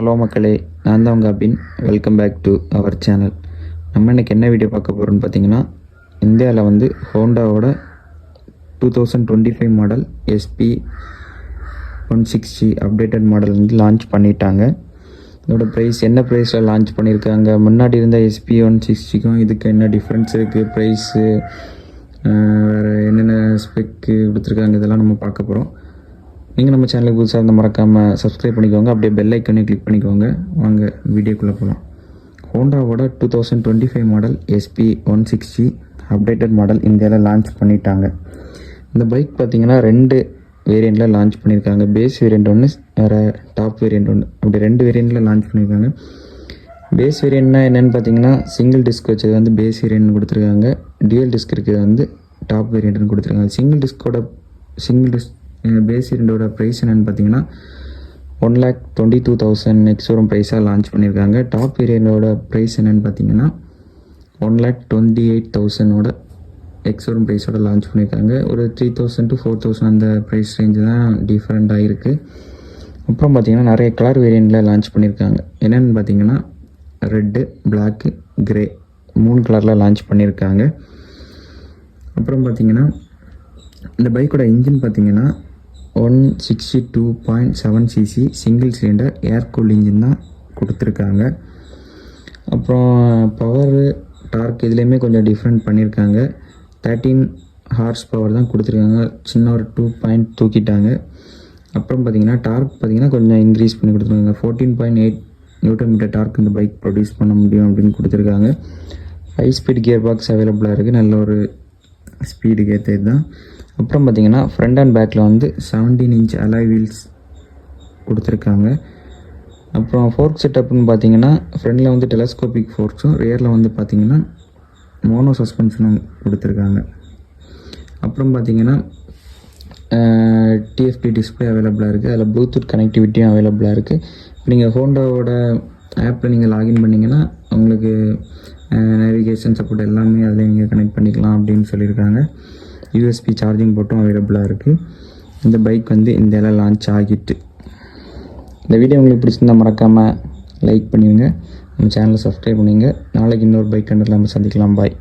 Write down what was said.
Hello மக்களே, நான் தான் உங்கள் Abin. Welcome back to our channel. நம்ம இன்றைக்கி என்ன வீடியோ பார்க்க போகிறோம்னு பார்த்தீங்கன்னா, இந்தியாவில் வந்து ஹோண்டாவோட 2025 மாடல் SP 160 அப்டேட்டட் மாடல் வந்து லான்ச் பண்ணிட்டாங்க. இதோட ப்ரைஸ் என்ன ப்ரைஸில் லான்ச் பண்ணியிருக்காங்க, முன்னாடி இருந்த SP 160க்கும் இதுக்கு என்ன டிஃப்ரென்ஸ் இருக்குது, ப்ரைஸு வேறு என்னென்ன ஸ்பெக்கு கொடுத்துருக்காங்க, இதெல்லாம் நம்ம பார்க்க போகிறோம். நீங்கள் நம்ம சேனலுக்கு புதுசாக இருந்தால் மறக்காமல் சப்ஸ்கிரைப் பண்ணிக்கோங்க, அப்படியே பெல் ஐக்கனே கிளிக் பண்ணிக்கோங்க. வாங்க வீடியோக்குள்ளே போகலாம். ஹோண்டாவோட 2025 மாடல் SP 160 அப்டேட்டட் மாடல் இந்தியாவில் லான்ச் பண்ணிட்டாங்க. இந்த பைக் பார்த்திங்கன்னா 2 வேரியண்ட்டில் லான்ச் பண்ணியிருக்காங்க. பேஸ் வேரியண்ட் ஒன்று, வேறு டாப் வேரியண்ட் ஒன்று, அப்படி 2 வேரியண்ட்டில் லான்ச் பண்ணியிருக்காங்க. பேஸ் வேரியண்ட்னா என்னென்னு பார்த்தீங்கன்னா, சிங்கிள் டிஸ்க் வச்சது வந்து பேஸ் வேரியண்ட் கொடுத்துருக்காங்க. டியூயல் டிஸ்க் இருக்கிறது வந்து டாப் வேரியண்ட்னு கொடுத்துருக்காங்க. சிங்கிள் டிஸ்க் பேஸ் வேரியண்டோட ப்ரைஸ் என்னென்னு பார்த்தீங்கன்னா 1,22,000 எக்ஸோரூம் ப்ரைஸாக லான்ச் பண்ணியிருக்காங்க. டாப் வேரியண்டோட ப்ரைஸ் என்னென்னு பார்த்தீங்கன்னா 1,28,000 எக்ஸோரூம் ப்ரைஸோட லான்ச் பண்ணியிருக்காங்க. ஒரு 3,000 to 4,000 அந்த ப்ரைஸ் ரேஞ்சு தான் டிஃப்ரெண்ட் ஆகிருக்கு. அப்புறம் பார்த்திங்கன்னா நிறைய கலர் வேரியண்ட்டில் லான்ச் பண்ணியிருக்காங்க. என்னென்னு பார்த்தீங்கன்னா ரெட்டு, பிளாக்கு, கிரே 3 கலரில் லான்ச் பண்ணியிருக்காங்க. அப்புறம் பார்த்திங்கன்னா இந்த பைக்கோட இன்ஜின் பார்த்திங்கன்னா 162.7 cc சிங்கிள் சிலிண்டர் ஏர் கூல் இன்ஜின் தான் கொடுத்துருக்காங்க. அப்புறம் பவரு, டார்க் இதுலேயுமே கொஞ்சம் டிஃப்ரெண்ட் பண்ணியிருக்காங்க. 13 ஹார்ஸ் பவர் தான் கொடுத்துருக்காங்க, சின்ன ஒரு 2 பாயிண்ட் தூக்கிட்டாங்க. அப்புறம் பார்த்திங்கன்னா டார்க் பார்த்திங்கன்னா கொஞ்சம் இன்க்ரீஸ் பண்ணி கொடுத்துருக்காங்க. 14.8 Nm டார்க் இந்த பைக் ப்ரொடியூஸ் பண்ண முடியும் அப்படின்னு கொடுத்துருக்காங்க. ஹை ஸ்பீட் கியர் பாக்ஸ் அவைலபிளாக இருக்குது, நல்ல ஒரு ஸ்பீடுக்கு ஏற்றது தான். அப்புறம் பார்த்திங்கன்னா ஃப்ரண்ட் அண்ட் பேக்கில் வந்து 17 inch அலாய் வீல்ஸ் கொடுத்துருக்காங்க. அப்புறம் ஃபோர்க் செட்டப்னு பார்த்திங்கன்னா ஃப்ரண்டில் வந்து டெலஸ்கோபிக் ஃபோர்க்ஸும், ரியரில் வந்து பார்த்திங்கன்னா மோனோ சஸ்பென்ஷனும் கொடுத்துருக்காங்க. அப்புறம் பார்த்திங்கன்னா TFT டிஸ்பிளே அவைலபிளாக இருக்குது, அதில் ப்ளூடூத் கனெக்டிவிட்டியும் அவைலபிளாக இருக்குது. நீங்கள் ஹோண்டாவோட ஆப்பில் நீங்கள் லாகின் பண்ணிங்கன்னா உங்களுக்கு நேவிகேஷன் சப்போர்ட் எல்லாமே அதில் நீங்கள் கனெக்ட் பண்ணிக்கலாம் அப்படின்னு சொல்லியிருக்காங்க. USB சார்ஜிங் போட்டும் அவைலபிளாக இருக்குது. இந்த பைக் வந்து இந்தியாவில் லான்ச் ஆகிட்டு. இந்த வீடியோ உங்களுக்கு பிடிச்சிருந்தால் மறக்காமல் லைக் பண்ணுவீங்க, நம்ம சேனலை சப்ஸ்கிரைப் பண்ணுவீங்க. நாளைக்கு இன்னொரு பைக் கண்டில் நம்ம சந்திக்கலாம். பாய்.